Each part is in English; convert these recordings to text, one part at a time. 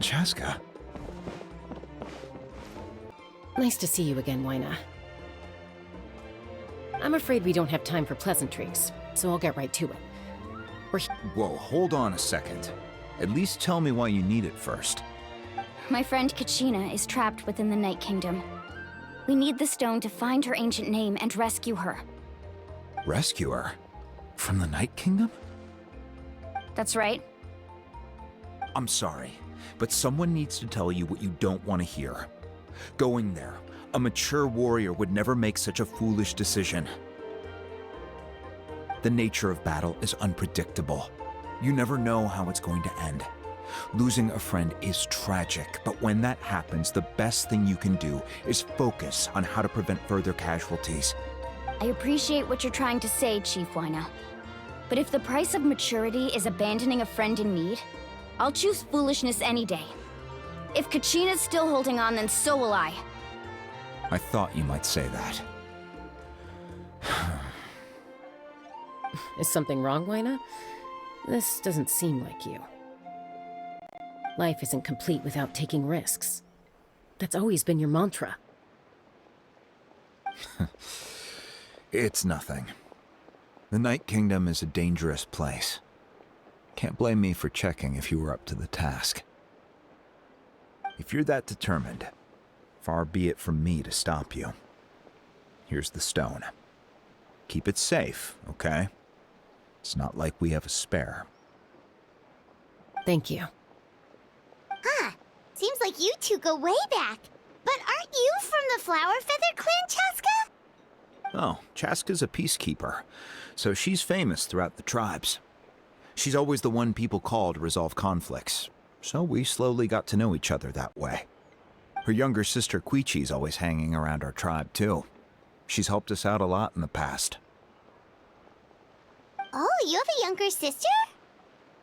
Chaska. Nice to see you again, Wyna. I'm afraid we don't have time for pleasantries, so I'll get right to it. Whoa, hold on a second. At least tell me why you need it first. My friend Kachina is trapped within the Night Kingdom. We need the stone to find her ancient name and rescue her. Rescue her? From the Night Kingdom? That's right. I'm sorry, but someone needs to tell you what you don't want to hear. Going there, a mature warrior would never make such a foolish decision. The nature of battle is unpredictable. You never know how it's going to end. Losing a friend is tragic, but when that happens, the best thing you can do is focus on how to prevent further casualties. I appreciate what you're trying to say, Chief Wyna. But if the price of maturity is abandoning a friend in need, I'll choose foolishness any day. If Kachina's still holding on, then so will I. I thought you might say that. Is something wrong, Wyna? This doesn't seem like you. Life isn't complete without taking risks. That's always been your mantra. It's nothing. The Night Kingdom is a dangerous place. Can't blame me for checking if you were up to the task. If you're that determined, far be it from me to stop you. Here's the stone. Keep it safe, okay? It's not like we have a spare. Thank you. Huh. Seems like you two go way back. But aren't you from the Flower Feather Clan, Chaska? Oh, Chaska's a peacekeeper, so she's famous throughout the tribes. She's always the one people call to resolve conflicts, so we slowly got to know each other that way. Her younger sister Quichi's always hanging around our tribe, too. She's helped us out a lot in the past. Oh, you have a younger sister?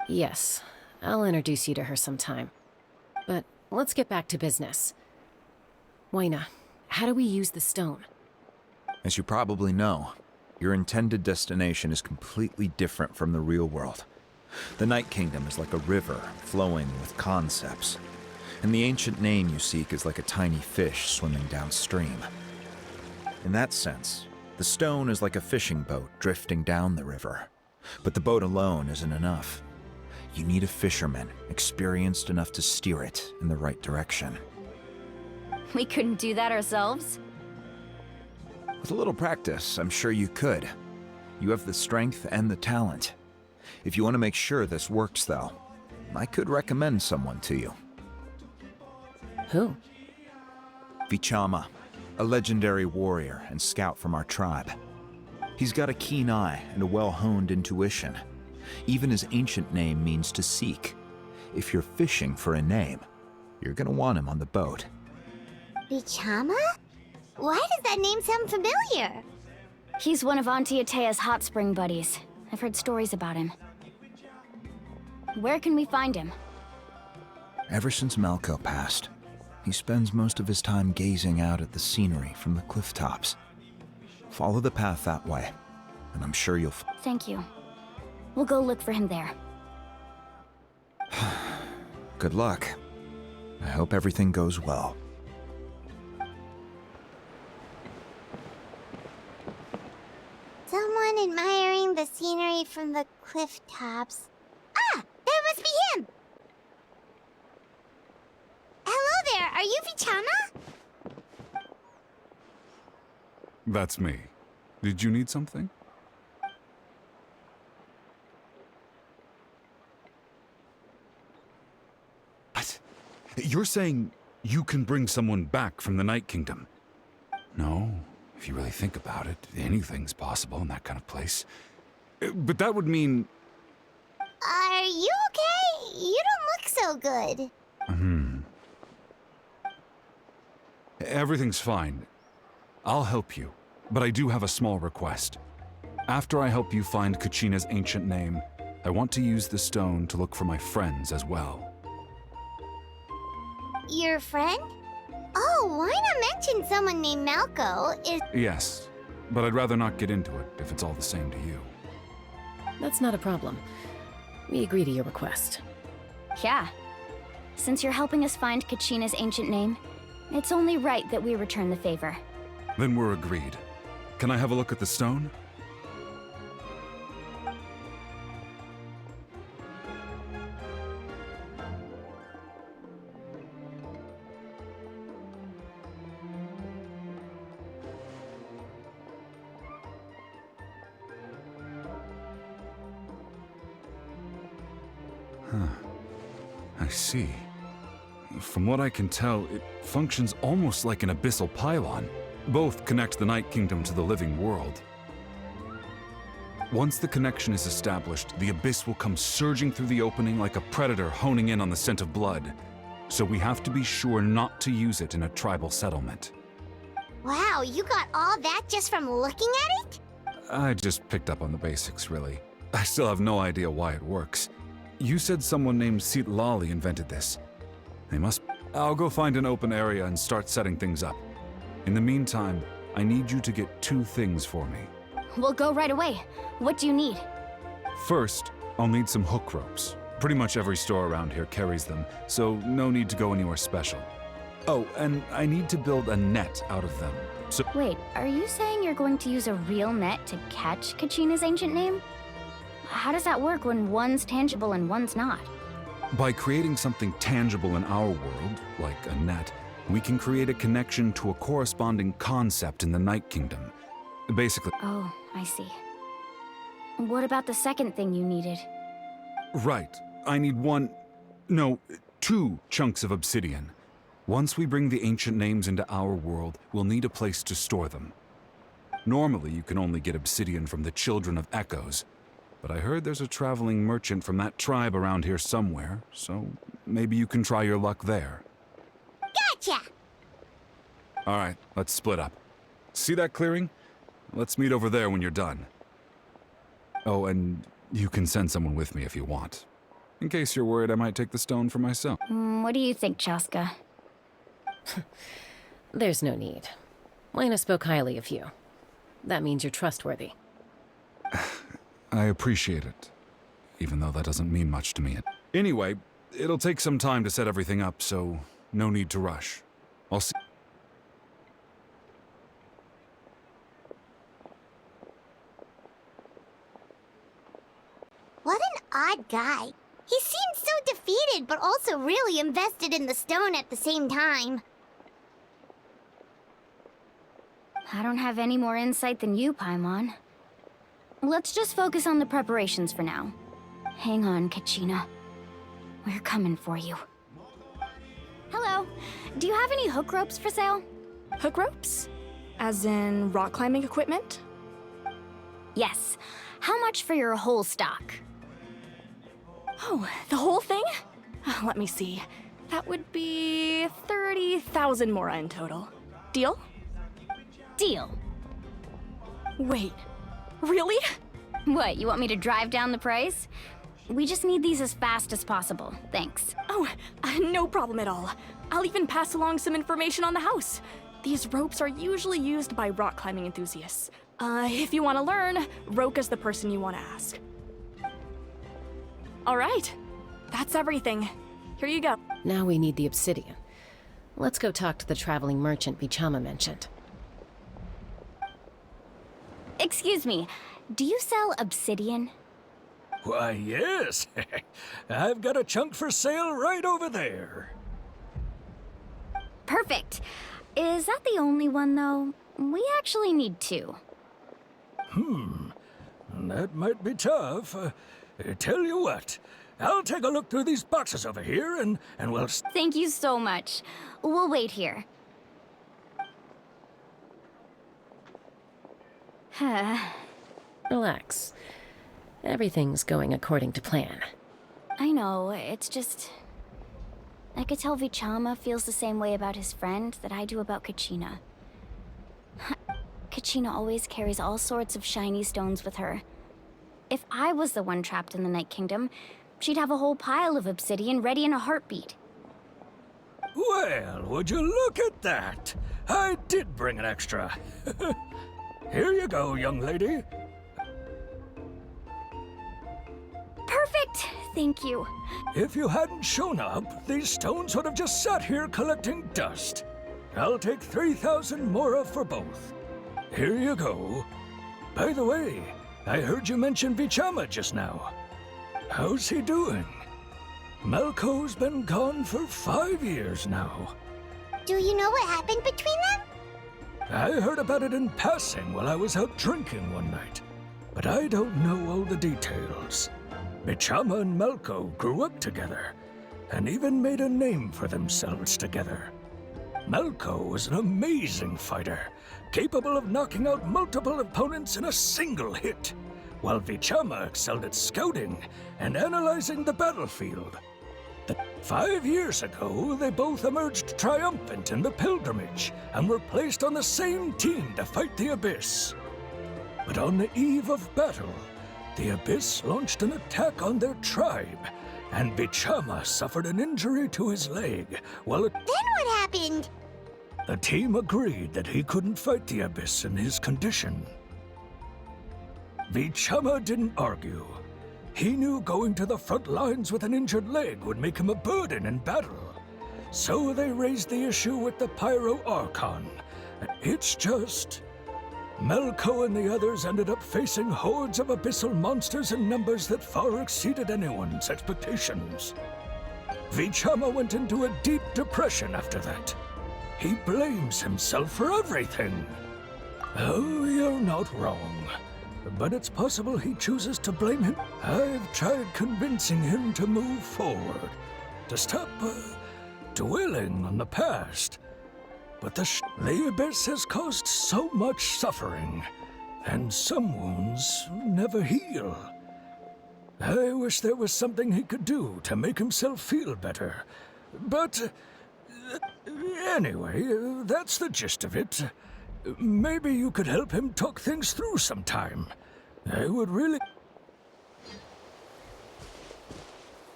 Yes, I'll introduce you to her sometime. But let's get back to business. Wyna, how do we use the stone? As you probably know, your intended destination is completely different from the real world. The Night Kingdom is like a river flowing with concepts, and the ancient name you seek is like a tiny fish swimming downstream. In that sense, the stone is like a fishing boat drifting down the river, but the boat alone isn't enough. You need a fisherman experienced enough to steer it in the right direction. We couldn't do that ourselves? With a little practice, I'm sure you could. You have the strength and the talent. If you want to make sure this works, though, I could recommend someone to you. Who? Vichama, a legendary warrior and scout from our tribe. He's got a keen eye and a well-honed intuition. Even his ancient name means to seek. If you're fishing for a name, you're gonna want him on the boat. Bichama? Why does that name sound familiar? He's one of Auntie Atea's hot spring buddies. I've heard stories about him. Where can we find him? Ever since Malco passed, he spends most of his time gazing out at the scenery from the cliff tops. Follow the path that way, and I'm sure you'll Thank you. We'll go look for him there. Good luck. I hope everything goes well. Someone admiring the scenery from the cliff tops. Ah! That must be him! Hello there, are you Vichama? That's me. Did you need something? What? You're saying you can bring someone back from the Night Kingdom? No, if you really think about it, anything's possible in that kind of place. But that would mean... Are you okay? You don't look so good. Everything's fine. I'll help you, but I do have a small request. After I help you find Kachina's ancient name, I want to use the stone to look for my friends as well. Your friend? Oh, why not mention someone named Malco is... Yes, but I'd rather not get into it if it's all the same to you. That's not a problem. We agree to your request. Yeah. Since you're helping us find Kachina's ancient name, it's only right that we return the favor. Then we're agreed. Can I have a look at the stone? I see. From what I can tell, it functions almost like an abyssal pylon. Both connect the Night Kingdom to the living world. Once the connection is established, the abyss will come surging through the opening like a predator honing in on the scent of blood. So we have to be sure not to use it in a tribal settlement. Wow, you got all that just from looking at it? I just picked up on the basics, really. I still have no idea why it works. You said someone named Lali invented this. They must... I'll go find an open area and start setting things up. In the meantime, I need you to get 2 things for me. We'll go right away. What do you need? First, I'll need some hook ropes. Pretty much every store around here carries them, so no need to go anywhere special. Oh, and I need to build a net out of them. So Wait, are you saying you're going to use a real net to catch Kachina's ancient name? How does that work when one's tangible and one's not? by creating something tangible in our world, like a net, we can create a connection to a corresponding concept in the Night Kingdom. Basically... Oh, I see. What about the second thing you needed? Right. I need two chunks of obsidian. Once we bring the ancient names into our world, we'll need a place to store them. Normally, you can only get obsidian from the Children of Echoes, but I heard there's a traveling merchant from that tribe around here somewhere, so maybe you can try your luck there. Gotcha! All right, let's split up. See that clearing? Let's meet over there when you're done. Oh, and you can send someone with me if you want. In case you're worried I might take the stone for myself. What do you think, Chaska? There's no need. Lena spoke highly of you. That means you're trustworthy. I appreciate it, even though that doesn't mean much to me. Anyway, it'll take some time to set everything up, so no need to rush. I'll see. What an odd guy. He seemed so defeated, but also really invested in the stone at the same time. I don't have any more insight than you, Paimon. Let's just focus on the preparations for now. Hang on, Kachina. We're coming for you. Hello. Do you have any hook ropes for sale? Hook ropes? As in rock climbing equipment? Yes. How much for your whole stock? Oh, the whole thing? Let me see. That would be 30,000 mora in total. Deal? Deal. Wait, really? What, you want me to drive down the price? We just need these as fast as possible. Thanks. Oh, no problem at all. I'll even pass along some information on the house. These ropes are usually used by rock climbing enthusiasts. If you want to learn, Roka's the person you want to ask. All right, that's everything. Here you go. Now we need the obsidian. Let's go talk to the traveling merchant Bichama mentioned. Excuse me, do you sell obsidian? Why, yes. I've got a chunk for sale right over there. Perfect. Is that the only one, though? We actually need two. That might be tough. Tell you what, I'll take a look through these boxes over here and we'll... Thank you so much. We'll wait here. Relax. Everything's going according to plan. I know, it's just... I could tell Vichama feels the same way about his friend that I do about Kachina. Kachina always carries all sorts of shiny stones with her. If I was the one trapped in the Night Kingdom, she'd have a whole pile of obsidian ready in a heartbeat. Well, would you look at that? I did bring an extra. Here you go, young lady. Perfect! Thank you. If you hadn't shown up, these stones would have just sat here collecting dust. I'll take 3,000 mora for both. Here you go. By the way, I heard you mention Vichama just now. How's he doing? Malco's been gone for 5 years now. Do you know what happened between them? I heard about it in passing while I was out drinking one night, but I don't know all the details. Vichama and Malco grew up together, and even made a name for themselves together. Malco was an amazing fighter, capable of knocking out multiple opponents in a single hit, while Vichama excelled at scouting and analyzing the battlefield. 5 years ago, they both emerged triumphant in the pilgrimage and were placed on the same team to fight the Abyss. But on the eve of battle, the Abyss launched an attack on their tribe, and Vichama suffered an injury to his leg while Then what happened? the team agreed that he couldn't fight the Abyss in his condition. Vichama didn't argue. He knew going to the front lines with an injured leg would make him a burden in battle. So they raised the issue with the Pyro Archon. It's just... Malco and the others ended up facing hordes of abyssal monsters in numbers that far exceeded anyone's expectations. Vichama went into a deep depression after that. He blames himself for everything. Oh, you're not wrong. But it's possible he chooses to blame him. I've tried convincing him to move forward, to stop dwelling on the past. But the Abyss has caused so much suffering, and some wounds never heal. I wish there was something he could do to make himself feel better. But anyway, that's the gist of it. Maybe you could help him talk things through sometime. I would really...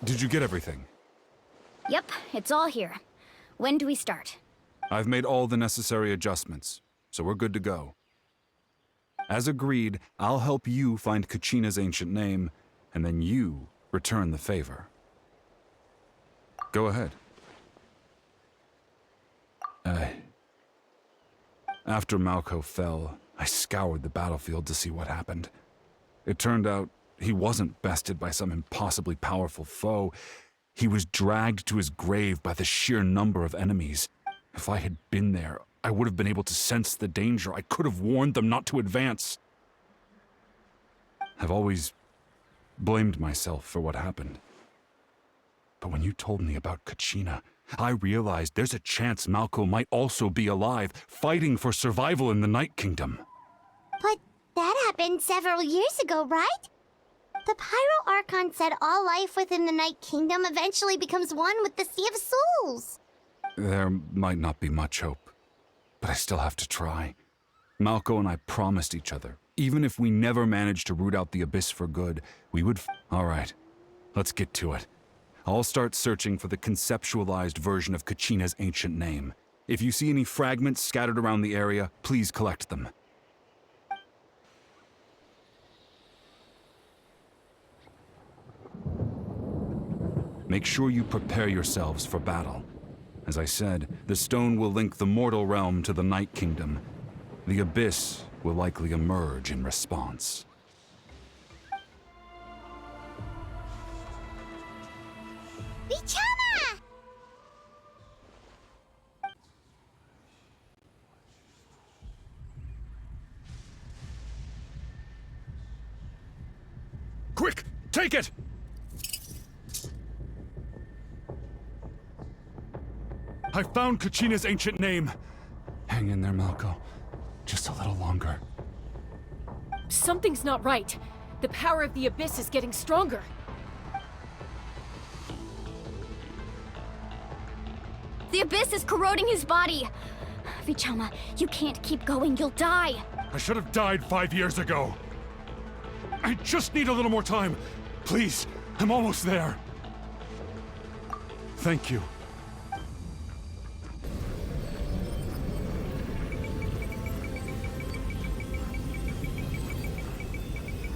Did you get everything? Yep, it's all here. When do we start? I've made all the necessary adjustments, so we're good to go. As agreed, I'll help you find Kachina's ancient name, and then you return the favor. Go ahead. After Malco fell, I scoured the battlefield to see what happened. It turned out he wasn't bested by some impossibly powerful foe. He was dragged to his grave by the sheer number of enemies. If I had been there, I would have been able to sense the danger. I could have warned them not to advance. I've always blamed myself for what happened. But when you told me about Kachina, I realized there's a chance Malco might also be alive, fighting for survival in the Night Kingdom. But that happened several years ago, right? The Pyro Archon said all life within the Night Kingdom eventually becomes one with the Sea of Souls. There might not be much hope, but I still have to try. Malco and I promised each other, even if we never managed to root out the Abyss for good, we would All right, let's get to it. I'll start searching for the conceptualized version of Kachina's ancient name. If you see any fragments scattered around the area, please collect them. Make sure you prepare yourselves for battle. As I said, the stone will link the mortal realm to the Night Kingdom. The Abyss will likely emerge in response. Vichama! Quick! Take it! I found Kachina's ancient name. Hang in there, Malco. Just a little longer. Something's not right. The power of the Abyss is getting stronger. The Abyss is corroding his body. Vichama, you can't keep going. You'll die. I should have died 5 years ago. I just need a little more time. Please, I'm almost there. Thank you.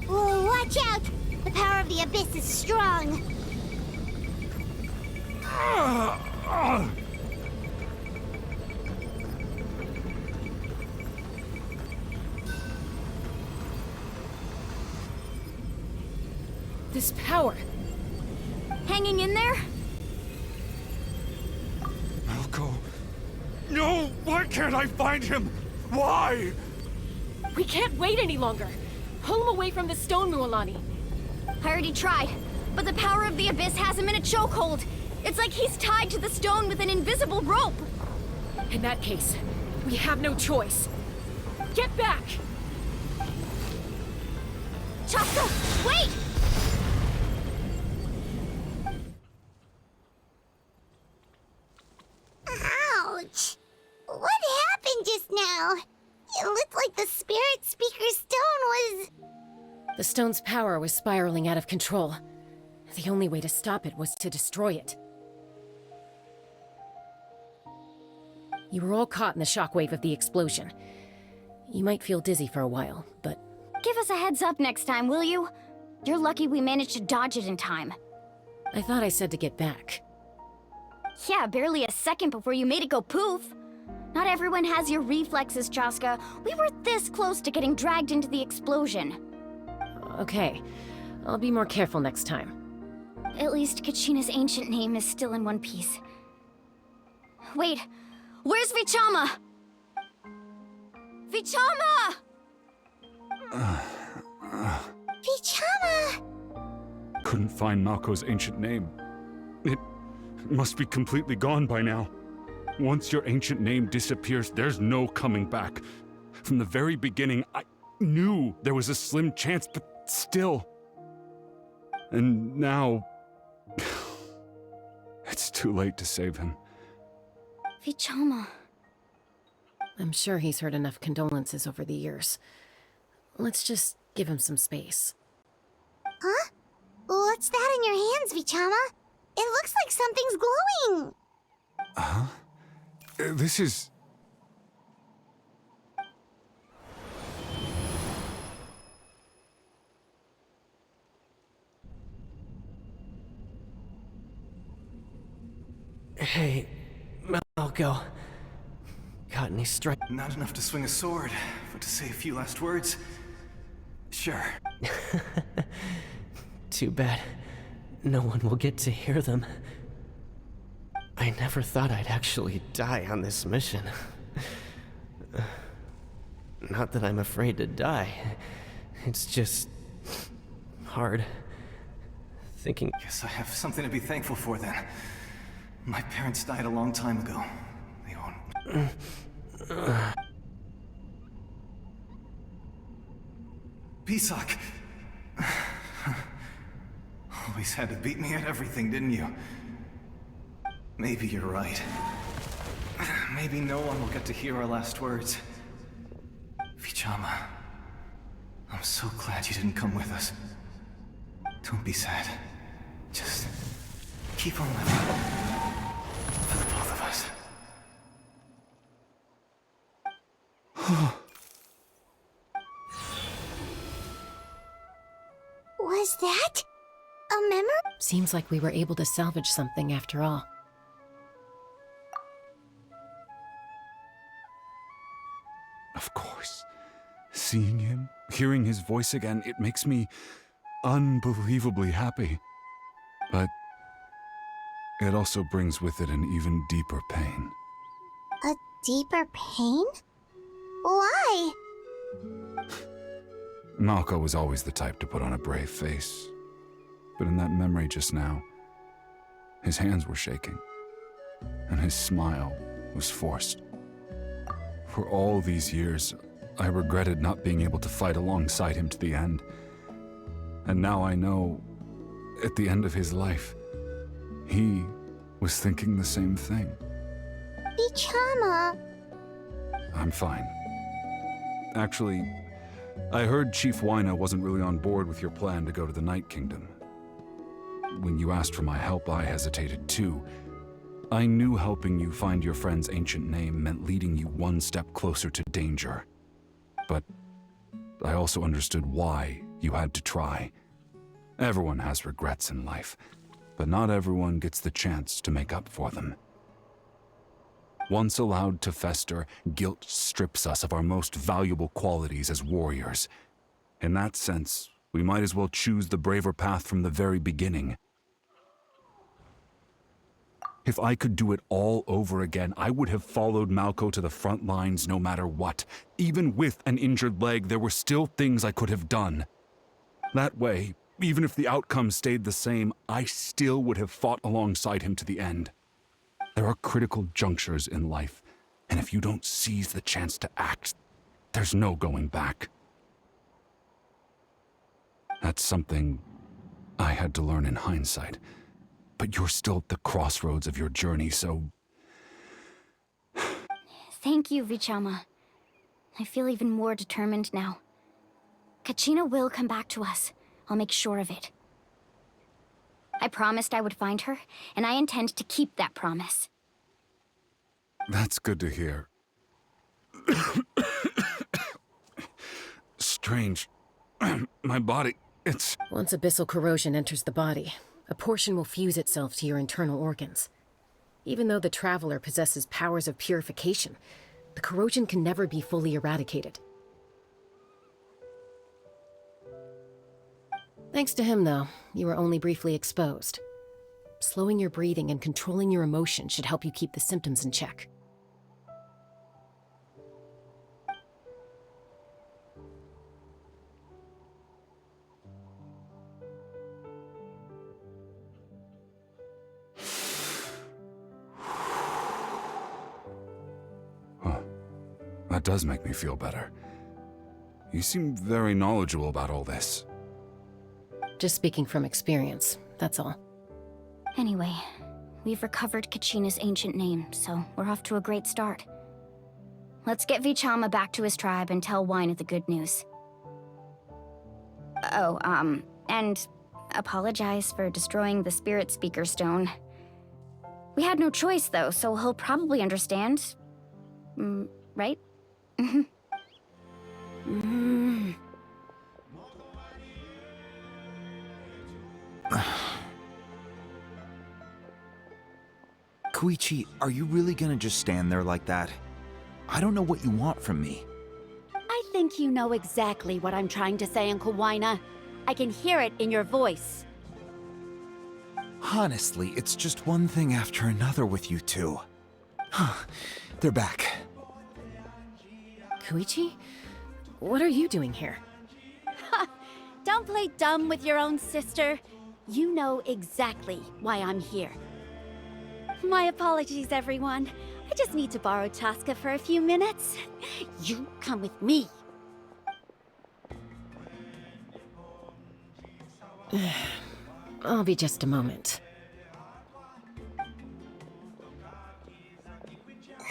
Whoa, watch out! The power of the Abyss is strong. This power. Hanging in there? Malco. No! Why can't I find him? Why? We can't wait any longer. Pull him away from the stone, Mualani. I already tried, but the power of the Abyss has him in a chokehold. It's like he's tied to the stone with an invisible rope. In that case, we have no choice. Get back! Chaska, wait! Ouch! What happened just now? It looked like the Spirit Speaker's stone was... The stone's power was spiraling out of control. The only way to stop it was to destroy it. You were all caught in the shockwave of the explosion. You might feel dizzy for a while, but... Give us a heads up next time, will you? You're lucky we managed to dodge it in time. I thought I said to get back. Yeah, barely a second before you made it go poof. Not everyone has your reflexes, Chaska. We were this close to getting dragged into the explosion. Okay, I'll be more careful next time. At least Kachina's ancient name is still in one piece. Wait, where's Vichama? Vichama! Vichama! Couldn't find Malco's ancient name. It must be completely gone by now. Once your ancient name disappears, there's no coming back. From the very beginning, I knew there was a slim chance, but still. And now... it's too late to save him. Vichama. I'm sure he's heard enough condolences over the years. Let's just give him some space. Huh? What's that in your hands, Vichama? It looks like something's glowing! Huh? This is... Hey, Malco. Got any strike? Not enough to swing a sword, but to say a few last words? Sure. Too bad. No one will get to hear them. I never thought I'd actually die on this mission. Not that I'm afraid to die. It's just... hard. Thinking... Guess I have something to be thankful for then. My parents died a long time ago. They won't... Pisak! Always had to beat me at everything, didn't you? Maybe you're right. Maybe no one will get to hear our last words. Vichama, I'm so glad you didn't come with us. Don't be sad. Just keep on living. For the both of us. Was that... a memory? Seems like we were able to salvage something after all. Of course. Seeing him, hearing his voice again, it makes me unbelievably happy. But it also brings with it an even deeper pain. A deeper pain? Why? Malco was always the type to put on a brave face. But in that memory just now, his hands were shaking, and his smile was forced. For all these years, I regretted not being able to fight alongside him to the end. And now I know, at the end of his life, he was thinking the same thing. Vichama. I'm fine. Actually, I heard Chief Wyna wasn't really on board with your plan to go to the Night Kingdom. When you asked for my help, I hesitated too. I knew helping you find your friend's ancient name meant leading you one step closer to danger. But I also understood why you had to try. Everyone has regrets in life. but not everyone gets the chance to make up for them. Once allowed to fester, guilt strips us of our most valuable qualities as warriors. In that sense, we might as well choose the braver path from the very beginning. If I could do it all over again, I would have followed Malco to the front lines no matter what. Even with an injured leg, there were still things I could have done. That way, even if the outcome stayed the same, I still would have fought alongside him to the end. There are critical junctures in life, and if you don't seize the chance to act, there's no going back. That's something I had to learn in hindsight. But you're still at the crossroads of your journey, so... Thank you, Vichama. I feel even more determined now. Kachina will come back to us. I'll make sure of it. I promised I would find her, and I intend to keep that promise. That's good to hear. Strange. My body, it's... Once abyssal corrosion enters the body, a portion will fuse itself to your internal organs. Even though the Traveler possesses powers of purification, the corrosion can never be fully eradicated. Thanks to him, though, you were only briefly exposed. Slowing your breathing and controlling your emotions should help you keep the symptoms in check. That does make me feel better. You seem very knowledgeable about all this. Just speaking from experience, that's all. Anyway, we've recovered Kachina's ancient name, so we're off to a great start. Let's get Vichama back to his tribe and tell Wina the good news. Oh, and apologize for destroying the Spirit Speaker Stone. We had no choice, though, so he'll probably understand. Right? Koichi, are you really gonna just stand there like that? I don't know what you want from me. I think you know exactly what I'm trying to say, Uncle Wina. I can hear it in your voice. Honestly, it's just one thing after another with you two. They're back. Koichi? What are you doing here? Don't play dumb with your own sister. You know exactly why I'm here. My apologies, everyone. I just need to borrow Chaska for a few minutes. You come with me. I'll be just a moment.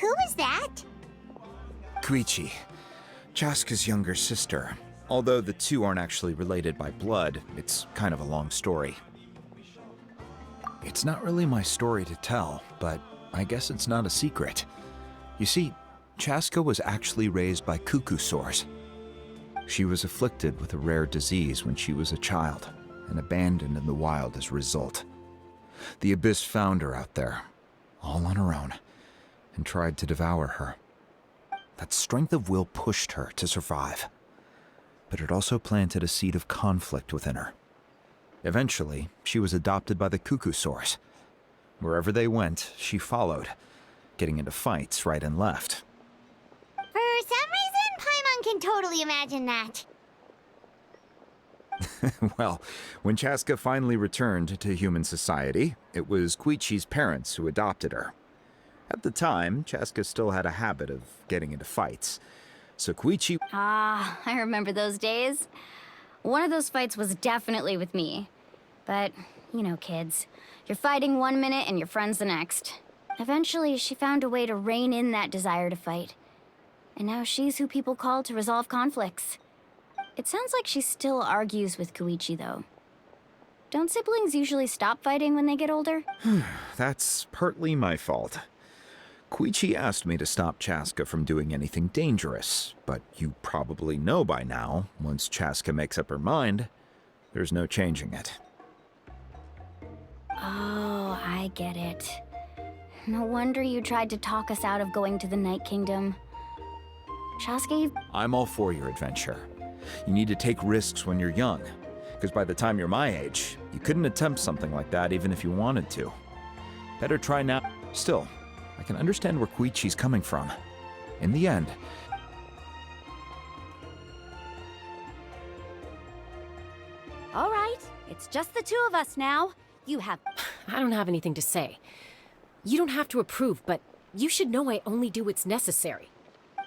Who is that? Koichi, Chaska's younger sister. Although the two aren't actually related by blood, it's kind of a long story. It's not really my story to tell, but I guess it's not a secret. You see, Chaska was actually raised by cuckoo sores. She was afflicted with a rare disease when she was a child, and abandoned in the wild as a result. The Abyss found her out there, all on her own, and tried to devour her. That strength of will pushed her to survive, but it also planted a seed of conflict within her. Eventually, she was adopted by the cuckoo sores. Wherever they went, she followed, getting into fights right and left. For some reason, Paimon can totally imagine that. Well, when Chaska finally returned to human society, it was Koichi's parents who adopted her. At the time, Chaska still had a habit of getting into fights, so Koichi... Ah, I remember those days. One of those fights was definitely with me. But, you know, kids. You're fighting one minute and your friend's the next. Eventually, she found a way to rein in that desire to fight. And now she's who people call to resolve conflicts. It sounds like she still argues with Koichi, though. Don't siblings usually stop fighting when they get older? That's partly my fault. Koichi asked me to stop Chaska from doing anything dangerous, but you probably know by now, once Chaska makes up her mind, there's no changing it. Oh, I get it. No wonder you tried to talk us out of going to the Night Kingdom. Chasuke? I'm all for your adventure. You need to take risks when you're young, because by the time you're my age, you couldn't attempt something like that even if you wanted to. Better try now. Still, I can understand where Koichi's coming from. In the end, All right, it's just the two of us now. You have... I don't have anything to say. You don't have to approve, but you should know I only do what's necessary.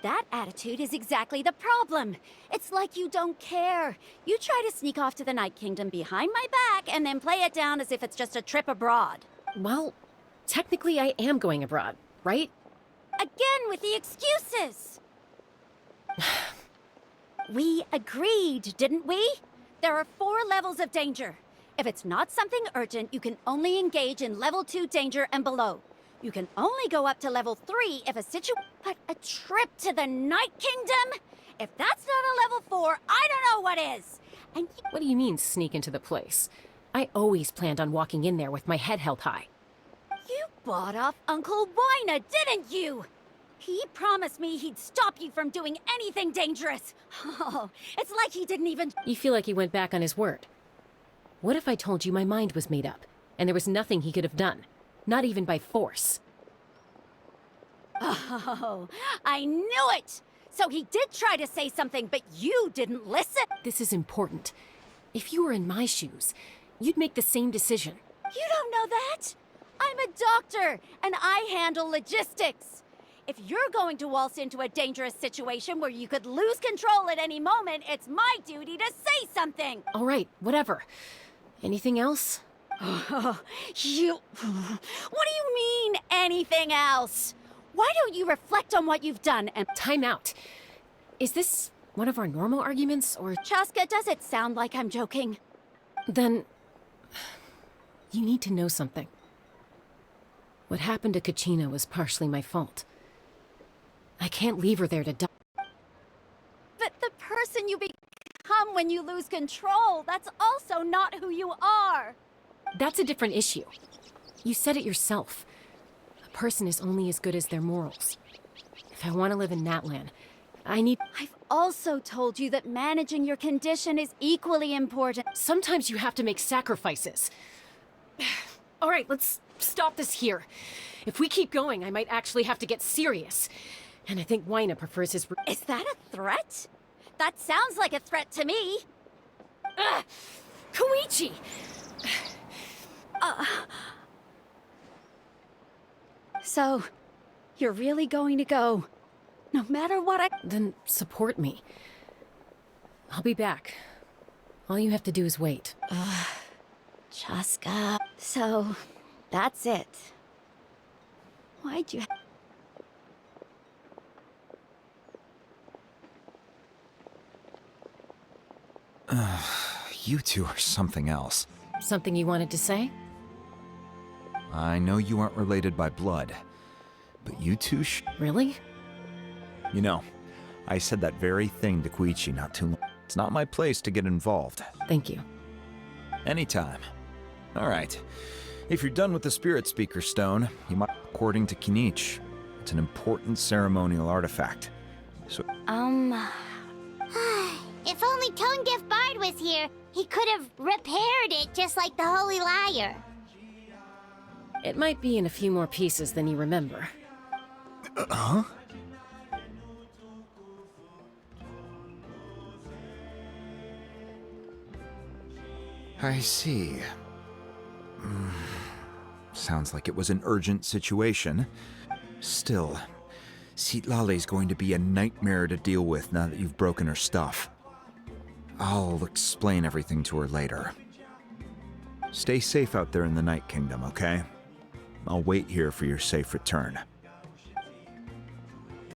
That attitude is exactly the problem. It's like you don't care. You try to sneak off to the Night Kingdom behind my back and then play it down as if it's just a trip abroad. Well, technically I am going abroad, right? Again with the excuses! We agreed, didn't we? There are 4 levels of danger. If it's not something urgent, you can only engage in level 2 danger and below. You can only go up to level 3 if a But a trip to the Night Kingdom? If that's not a level 4, I don't know what is! And What do you mean, sneak into the place? I always planned on walking in there with my head held high. you bought off Uncle Wina, didn't you? He promised me he'd stop you from doing anything dangerous. Oh, it's like he didn't even... You feel like he went back on his word. What if I told you my mind was made up, and there was nothing he could have done? Not even by force. Oh, I knew it! So he did try to say something, but you didn't listen? This is important. If you were in my shoes, you'd make the same decision. You don't know that? I'm a doctor, and I handle logistics. If you're going to waltz into a dangerous situation where you could lose control at any moment, it's my duty to say something. All right, whatever. Anything else? What do you mean, anything else? Why don't you reflect on what you've done and... Time out. Is this one of our normal arguments, or... Chaska, does it sound like I'm joking? Then... You need to know something. What happened to Kachina was partially my fault. I can't leave her there to die. But the person you become when you lose control, that's also not who you are. That's a different issue. You said it yourself. A person is only as good as their morals. If I want to live in Natlan, I need... I've also told you that managing your condition is equally important. Sometimes you have to make sacrifices. All right, let's stop this here. If we keep going, I might actually have to get serious. And I think Wina prefers his... Is that a threat? That sounds like a threat to me. Koichi! So, you're really going to go, no matter what I... Then support me. I'll be back. All you have to do is wait. Chaska. So, that's it. Why'd you... you two are something else. Something you wanted to say? I know you aren't related by blood, but you two Really? You know, I said that very thing to Koichi not too long. It's not my place to get involved. Thank you. Anytime. All right. If you're done with the Spirit Speaker Stone, you might... According to Kinich, it's an important ceremonial artifact. So... If only Tonegif Bard was here, he could have repaired it just like the Holy Liar. It might be in a few more pieces than you remember. Huh? I see. Sounds like it was an urgent situation. Still, Citlali's going to be a nightmare to deal with now that you've broken her stuff. I'll explain everything to her later. Stay safe out there in the Night Kingdom, okay? I'll wait here for your safe return.